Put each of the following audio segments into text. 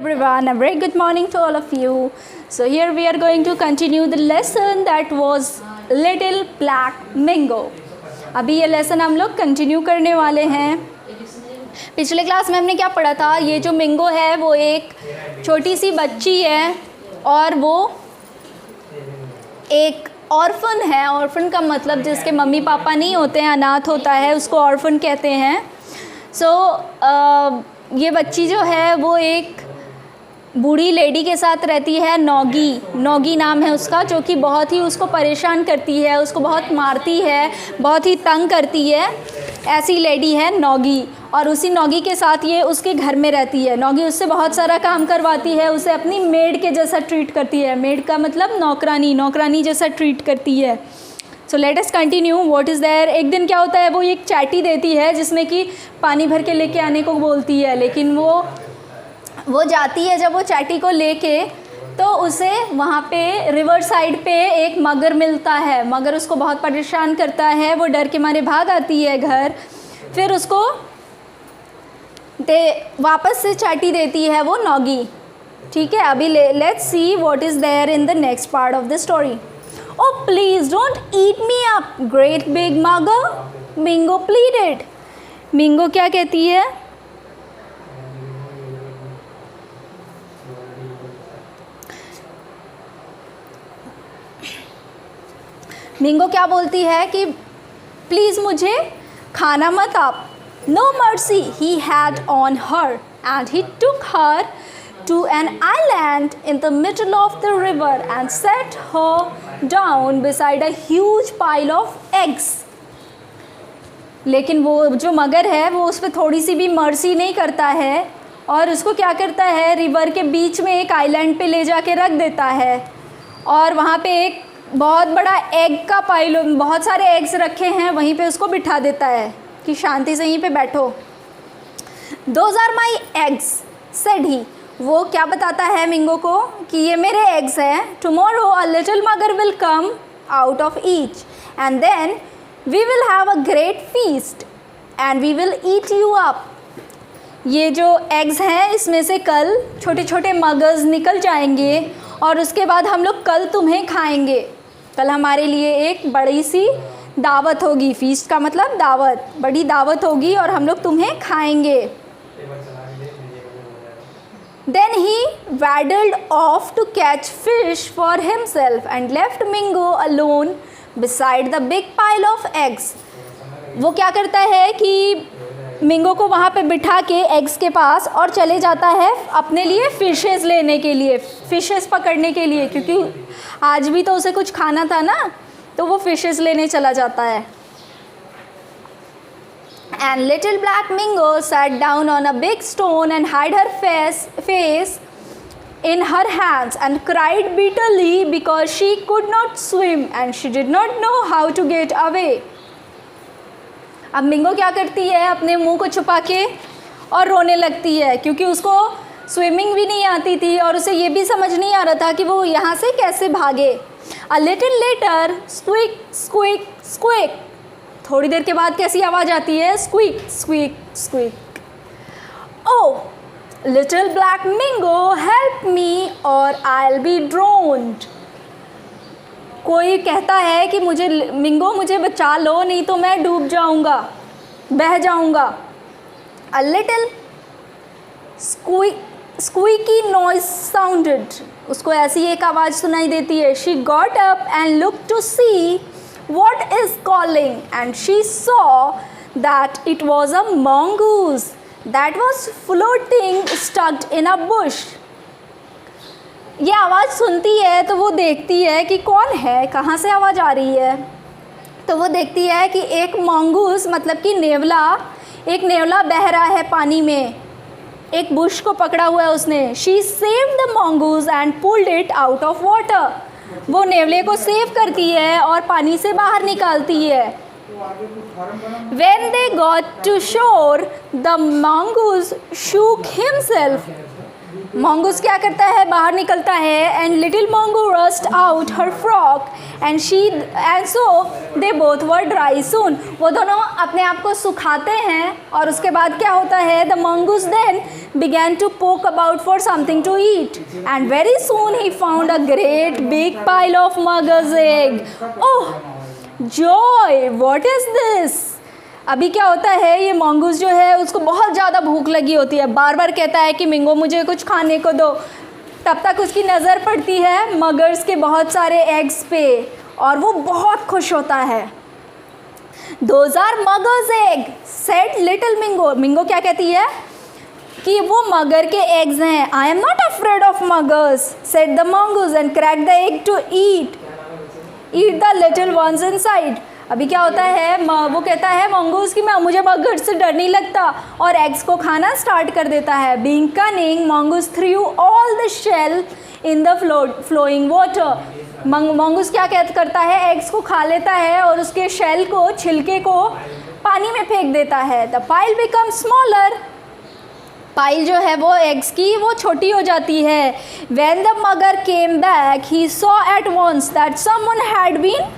everyone, a very good morning to all of you. So here we are going to continue the lesson that was Little Black Mingo. अभी ये lesson हम लोग continue करने वाले हैं। पिछले class में हमने क्या पढ़ा था, ये जो मिंगो है वो एक छोटी सी बच्ची है और वो एक ऑर्फन है। ऑर्फन का मतलब जिसके मम्मी पापा नहीं होते हैं, अनाथ होता है, उसको ऑर्फन कहते हैं। ये बच्ची जो है वो एक बूढ़ी लेडी के साथ रहती है, नौगी नाम है उसका, जो कि बहुत ही उसको परेशान करती है, उसको बहुत मारती है, बहुत ही तंग करती है। ऐसी लेडी है नौगी, और उसी नौगी के साथ ये उसके घर में रहती है। नौगी उससे बहुत सारा काम करवाती है, उसे अपनी मेड के जैसा ट्रीट करती है। मेड का मतलब नौकरानी जैसा ट्रीट करती है। So let us continue. What is there. एक दिन क्या होता है, वो एक चाटी देती है जिसमें कि पानी भर के लेके आने को बोलती है, लेकिन वो जाती है जब वो चाटी को लेके, तो उसे वहाँ पे रिवर साइड पे एक मगर मिलता है। मगर उसको बहुत परेशान करता है, वो डर के मारे भाग आती है घर। फिर उसको वापस से चाटी देती है वो नौगी। ठीक है, अभी let's see what is there in the next part of the story. Oh, please don't eat me up, great big mugger, Mingo pleaded. मिंगो क्या कहती है? मिंगो क्या बोलती है कि प्लीज़ मुझे खाना मत आप। No mercy he had on her, and he took her to an island in the middle of the river and set her down beside a huge pile of eggs. लेकिन वो जो मगर है वो उस पर थोड़ी सी भी मर्सी नहीं करता है, और उसको क्या करता है, रिवर के बीच में एक आइलैंड पे ले जाके रख देता है। और वहाँ पे एक बहुत बड़ा एग का पाइल, बहुत सारे एग्स रखे हैं, वहीं पे उसको बिठा देता है कि शांति से यहीं पे बैठो। Those are my eggs, said he. वो क्या बताता है मिंगो को कि ये मेरे एग्स हैं। Tomorrow a little mugger will come out of each and then we will have a great feast and we will eat you up. ये जो एग्स हैं इसमें से कल छोटे छोटे मगर्स निकल जाएंगे और उसके बाद हम लोग कल तुम्हें खाएंगे। कल हमारे लिए एक बड़ी सी दावत होगी। फीस्ट का मतलब दावत, बड़ी दावत होगी और हम लोग तुम्हें खाएंगे। Then he waddled off to catch fish for himself and left Mingo alone beside the big pile of eggs. वो क्या करता है कि मिंगो को वहाँ पे बिठा के एग्स के पास और चले जाता है अपने लिए फ़िशेस लेने के लिए, फ़िशेस पकड़ने के लिए, क्योंकि आज भी तो उसे कुछ खाना था ना, तो वो फ़िशेस लेने चला जाता है। And little black Mingo sat down on a big stone and hid her face in her hands and cried bitterly because she could not swim and she did not know how to get away. अब मिंगो क्या करती है, अपने मुंह को छुपा के और रोने लगती है, क्योंकि उसको स्विमिंग भी नहीं आती थी और उसे ये भी समझ नहीं आ रहा था कि वो यहाँ से कैसे भागे। A little later, squeak, squeak, squeak. थोड़ी देर के बाद कैसी आवाज़ आती है, स्क्वीक स्क्वीक स्क्वीक। ओह लिटिल ब्लैक मिंगो हेल्प मी और आई विल बी ड्रोन्ड। कोई कहता है कि मिंगो मुझे बचा लो, नहीं तो मैं डूब जाऊंगा, बह जाऊंगा। A little squeaky noise sounded. उसको ऐसी एक आवाज़ सुनाई देती है। She got up and look to see what is calling, and she saw that it was a mongoose that was floating stuck in a bush. ये आवाज़ सुनती है तो वो देखती है कि कौन है, कहाँ से आवाज़ आ रही है। तो वो देखती है कि एक मंगूस मतलब कि एक नेवला बह रहा है पानी में, एक बुश को पकड़ा हुआ है उसने। She saved the mongoose and pulled it out of water. वो नेवले को सेव करती है और पानी से बाहर निकालती है। When they got to shore, the mongoose shook himself mongoose क्या करता है, बाहर निकलता है, and little mongoose rushed out her frock and so they both were dry soon. वो दोनों अपने आप को सुखाते हैं और उसके बाद क्या होता है, the mongoose then began to poke about for something to eat and very soon he found a great big pile of mugger's egg. Oh joy, what is this? अभी क्या होता है, ये मंगूस जो है उसको बहुत ज़्यादा भूख लगी होती है, बार बार कहता है कि मिंगो मुझे कुछ खाने को दो। तब तक उसकी नज़र पड़ती है मगर्स के बहुत सारे एग्स पे और वो बहुत खुश होता है। Those are mugger's egg, said little Mingo. मिंगो क्या कहती है कि वो मगर के एग्स हैं। I am not afraid of muggers, said the mongoose and cracked the egg to eat the little ones inside. अभी क्या होता है, वो कहता है मंगूस कि मुझे मगर से डर नहीं लगता और एग्स को खाना स्टार्ट कर देता है। Being cunning, mongoose threw all the shell in the flowing water. Mongoose क्या करता है, एग्स को खा लेता है और उसके शेल को, छिलके को पानी में फेंक देता है। The pile becomes smaller. Pile जो है वो एग्स की वो छोटी हो जाती है। When the mugger came back, he saw at once that someone had been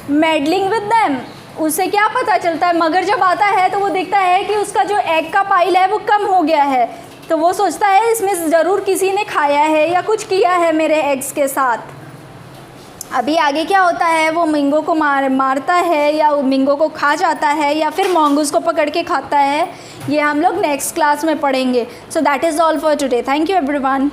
meddling with them. उसे क्या पता चलता है, मगर जब आता है तो वो देखता है कि उसका जो एग का पाइल है वो कम हो गया है, तो वो सोचता है इसमें ज़रूर किसी ने खाया है या कुछ किया है मेरे एग्स के साथ। अभी आगे क्या होता है, वो मिंगो को मारता है या मिंगो को खा जाता है या फिर मंगूस को पकड़ के खाता है, ये हम लोग नेक्स्ट क्लास में पढ़ेंगे। So that is all for today. Thank you everyone.